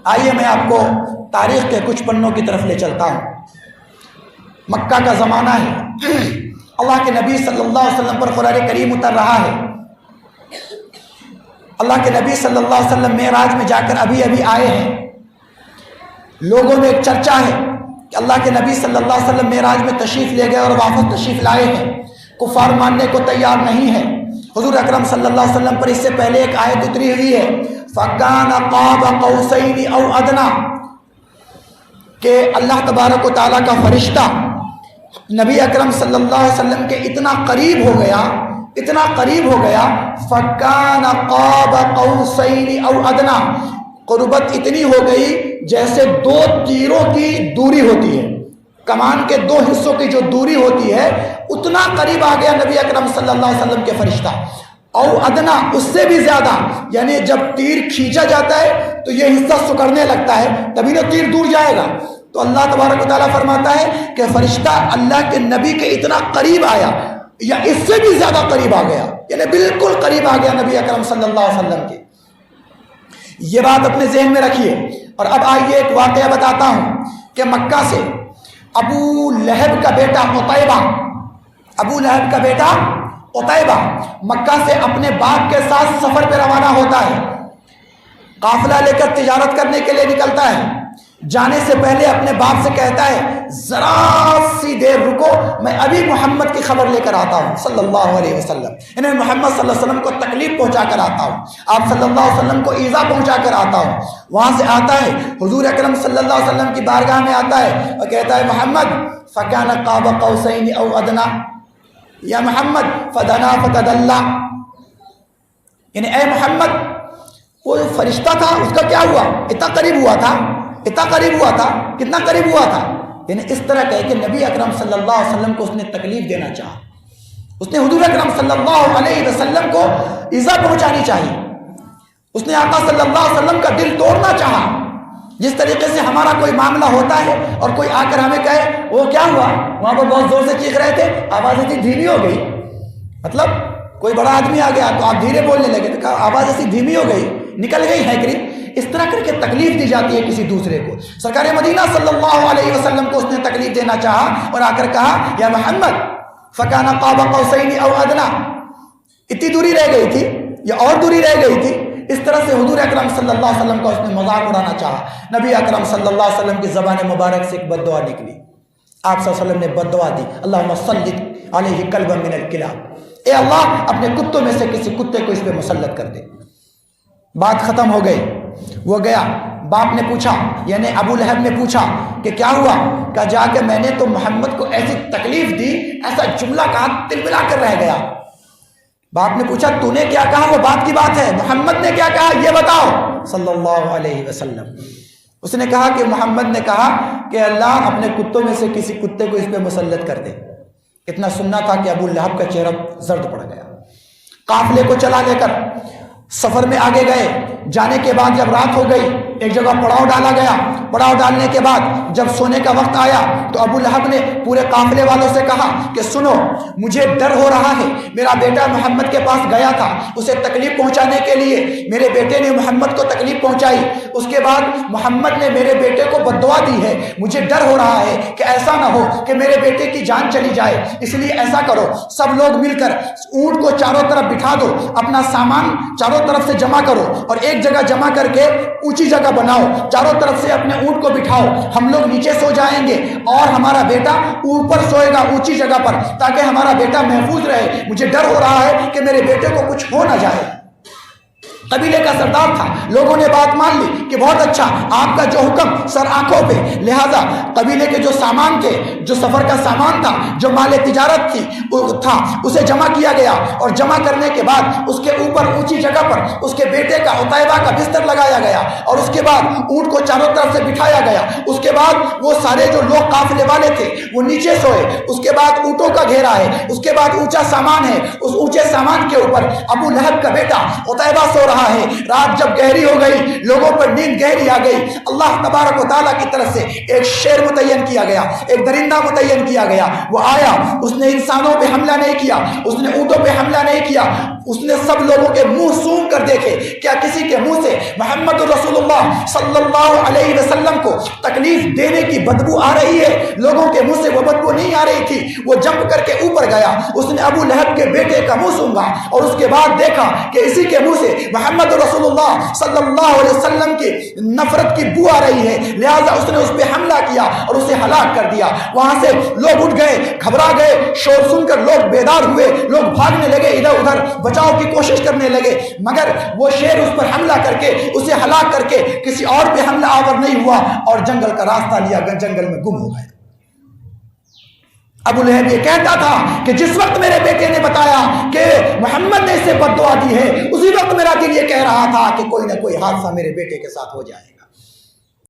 آئیے میں آپ کو تاریخ کے کچھ پنوں کی طرف لے چلتا ہوں۔ مکہ کا زمانہ ہے، اللہ کے نبی صلی اللہ علیہ وسلم پر قرآن کریم اتر رہا ہے۔ اللہ کے نبی صلی اللہ علیہ وسلم معراج میں جا کر ابھی آئے ہیں۔ لوگوں میں ایک چرچا ہے کہ اللہ کے نبی صلی اللہ علیہ وسلم معراج میں تشریف لے گئے اور واپس تشریف لائے ہیں۔ کفار ماننے کو تیار نہیں ہے۔ حضور اکرم صلی اللہ علیہ وسلم پر اس سے پہلے ایک آیت اتری ہوئی ہے، فَكَانَ قَابَ قَوْسَيْنِ أَوْ أَدْنَىٰ، کہ اللہ تبارک و تعالیٰ کا فرشتہ نبی اکرم صلی اللہ علیہ وسلم کے اتنا قریب ہو گیا، اتنا قریب ہو گیا، فَكَانَ قَابَ قَوْسَيْنِ أَوْ أَدْنَىٰ، قربت اتنی ہو گئی جیسے دو تیروں کی دوری ہوتی ہے، کمان کے دو حصوں کی جو دوری ہوتی ہے اتنا قریب آ گیا نبی اکرم صلی اللہ علیہ وسلم کے فرشتہ۔ او ادنا، اس سے بھی زیادہ، یعنی جب تیر کھینچا جاتا ہے تو یہ حصہ سکڑنے لگتا ہے، تبھی نہ تیر دور جائے گا۔ تو اللہ تبارک و تعالیٰ فرماتا ہے کہ فرشتہ اللہ کے نبی کے اتنا قریب آیا یا اس سے بھی زیادہ قریب آ گیا، یعنی بالکل قریب آ گیا نبی اکرم صلی اللہ علیہ وسلم کے۔ یہ بات اپنے ذہن میں رکھیے۔ اور اب آئیے ایک واقعہ بتاتا ہوں کہ مکہ سے ابو لہب کا بیٹا عتیبہ، ابو لہب کا بیٹا عتیبہ مکہ سے اپنے باپ کے ساتھ سفر پہ روانہ ہوتا ہے، قافلہ لے کر تجارت کرنے کے لیے نکلتا ہے۔ جانے سے پہلے اپنے باپ سے کہتا ہے ذرا سی دیر رکو، میں ابھی محمد کی خبر لے کر آتا ہوں صلی اللہ علیہ وسلم، یعنی محمد صلی اللہ علیہ وسلم کو تکلیف پہنچا کر آتا ہوں، آپ صلی اللہ علیہ وسلم کو ایذا پہنچا کر آتا ہوں۔ وہاں سے آتا ہے، حضور اکرم صلی اللہ علیہ وسلم کی بارگاہ میں آتا ہے اور کہتا ہے محمد فَكَانَ قَابَ قَوْسَيْنِ أَوْ أَدْنَىٰ، یا محمد فَدَنَا فَتَدَلَّىٰ، یعنی اے محمد، وہ فرشتہ تھا اس کا کیا ہوا؟ اتنا قریب ہوا تھا، اتنا قریب ہوا تھا، کتنا قریب ہوا تھا؟ یعنی اس طرح کہے کہ نبی اکرم صلی اللہ علیہ وسلم کو اس نے تکلیف دینا چاہا، اس نے حضور اکرم صلی اللہ علیہ وسلم کو ایذا پہنچانی چاہیے، اس نے آقا صلی اللہ علیہ وسلم کا دل توڑنا چاہا۔ جس طریقے سے ہمارا کوئی معاملہ ہوتا ہے اور کوئی آ کر ہمیں کہے وہ کیا ہوا، وہاں پر بہت زور سے چیخ رہے تھے، آواز اتنی دھیمی ہو گئی، مطلب کوئی بڑا آدمی آ گیا تو آپ دھیرے بولنے لگے تو کہا آواز ایسی دھیمی ہو گئی، نکل گئی ہے قریب۔ اس طرح کر کے تکلیف دی جاتی ہے کسی دوسرے کو۔ سرکار مدینہ صلی اللہ علیہ وسلم کو اس نے تکلیف دینا چاہا اور آ کر کہا یا محمد فَكَانَ قَابَ قَوْسَيْنِ أَوْ أَدْنَىٰ، اتنی دوری رہ گئی تھی یا اور دوری رہ گئی تھی۔ اس طرح سے حضور اکرم صلی اللہ علیہ وسلم کا اس نے مذاق اڑانا چاہا۔ نبی اکرم صلی اللہ علیہ وسلم کی زبان مبارک سے ایک بد دعا نکلی، آپ صلی اللہ علیہ وسلم نے بد دعا دی، اللہم سلط علیہ کلبا من الکلاب، اے اللہ اپنے کتوں میں سے کسی کتے کو اس پہ مسلط کر دے۔ بات ختم ہو گئی، وہ گیا، باپ نے پوچھا یعنی ابو لہب نے پوچھا کہ کیا ہوا؟ کہا جا کے میں نے تو محمد کو ایسی تکلیف دی، ایسا جملہ کہا تلبلا کر رہ گیا۔ باپ نے پوچھا تو نے کیا کہا؟ وہ بات کی بات ہے، محمد نے کیا کہا یہ بتاؤ صلی اللہ علیہ وسلم۔ اس نے کہا کہ محمد نے کہا کہ اللہ اپنے کتوں میں سے کسی کتے کو اس پہ مسلط کر دے۔ اتنا سننا تھا کہ ابو لہب کا چہرہ زرد پڑ گیا۔ قافلے کو چلا لے کر سفر میں آگے گئے، جانے کے بعد جب رات ہو گئی ایک جگہ پڑاؤ ڈالا گیا، پڑاؤ ڈالنے کے بعد جب سونے کا وقت آیا تو ابو لہب نے پورے قافلے والوں سے کہا کہ سنو مجھے ڈر ہو رہا ہے، میرا بیٹا محمد کے پاس گیا تھا اسے تکلیف پہنچانے کے لیے، میرے بیٹے نے محمد کو تکلیف پہنچائی، اس کے بعد محمد نے میرے بیٹے کو بد دعا دی ہے، مجھے ڈر ہو رہا ہے کہ ایسا نہ ہو کہ میرے بیٹے کی جان چلی جائے، اس لیے ایسا کرو سب لوگ مل کر اونٹ کو چاروں طرف بٹھا دو، اپنا سامان چاروں طرف سے جمع کرو اور ایک جگہ جمع کر کے اونچی جگہ بناؤ، چاروں طرف سے اپنے اونٹ کو بٹھاؤ، ہم لوگ نیچے سو جائیں گے اور ہمارا بیٹا اوپر سوئے گا اونچی جگہ پر، تاکہ ہمارا بیٹا محفوظ رہے، مجھے ڈر ہو رہا ہے کہ میرے بیٹے کو کچھ ہو نہ جائے۔ قبیلے کا سردار تھا، لوگوں نے بات مان لی کہ بہت اچھا، آپ کا جو حکم سر آنکھوں پہ، لہذا قبیلے کے جو سامان تھے، جو سفر کا سامان تھا، جو مال تجارت تھا اسے جمع کیا گیا، اور جمع کرنے کے بعد اس کے اوپر اونچی جگہ پر اس کے بیٹے کا عتیبہ کا بستر لگایا گیا، اور اس کے بعد اونٹ کو چاروں طرف سے بٹھایا گیا، اس کے بعد وہ سارے جو لوگ قافلے والے تھے وہ نیچے سوئے، اس کے بعد اونٹوں کا گھیرا ہے، اس کے بعد اونچا سامان ہے، اس اونچے سامان کے اوپر ابو لہب کا بیٹا عتیبہ سو رہا ہے۔ رات جب گہری ہو گئی، لوگوں پر نیند گہری آ گئی، اللہ تبارک و تعالیٰ کی طرف سے ایک شیر متعین کیا گیا، ایک درندہ متعین کیا گیا، وہ آیا، اس نے انسانوں پہ حملہ نہیں کیا، اس نے اونٹوں پہ حملہ نہیں کیا، اس نے سب لوگوں کے منہ سونگ کر دیکھے، کیا کسی کے منہ سے محمد رسول اللہ صلی اللہ علیہ وسلم کو تکلیف دینے کی بدبو آ رہی ہے؟ لوگوں کے منہ سے وہ بدبو نہیں آ رہی تھی۔ وہ جمپ کر کے اوپر گیا، اس نے ابو لہب کے بیٹے کا منہ سونگا اور اس کے بعد دیکھا کہ اسی کے منہ سے محمد رسول اللہ صلی اللہ علیہ وسلم کی نفرت کی بو آ رہی ہے، لہذا اس نے اس پہ حملہ کیا اور اسے ہلاک کر دیا۔ وہاں سے لوگ اٹھ گئے، گھبرا گئے، شور سن کر لوگ بیدار ہوئے، لوگ بھاگنے لگے، ادھر ادھر بچاؤ کی کوشش کرنے لگے، مگر وہ شیر اس پر حملہ کر کے اسے ہلاک کر کے کسی اور پہ حملہ آور نہیں ہوا اور جنگل کا راستہ لیا، جنگل میں گم ہو گئے۔ ابو لہب یہ کہتا تھا کہ جس وقت میرے بیٹے نے بتایا کہ محمد نے اسے بد دعا دی ہے، اسی وقت میرا دل یہ کہہ رہا تھا کہ کوئی نہ کوئی حادثہ میرے بیٹے کے ساتھ ہو جائے۔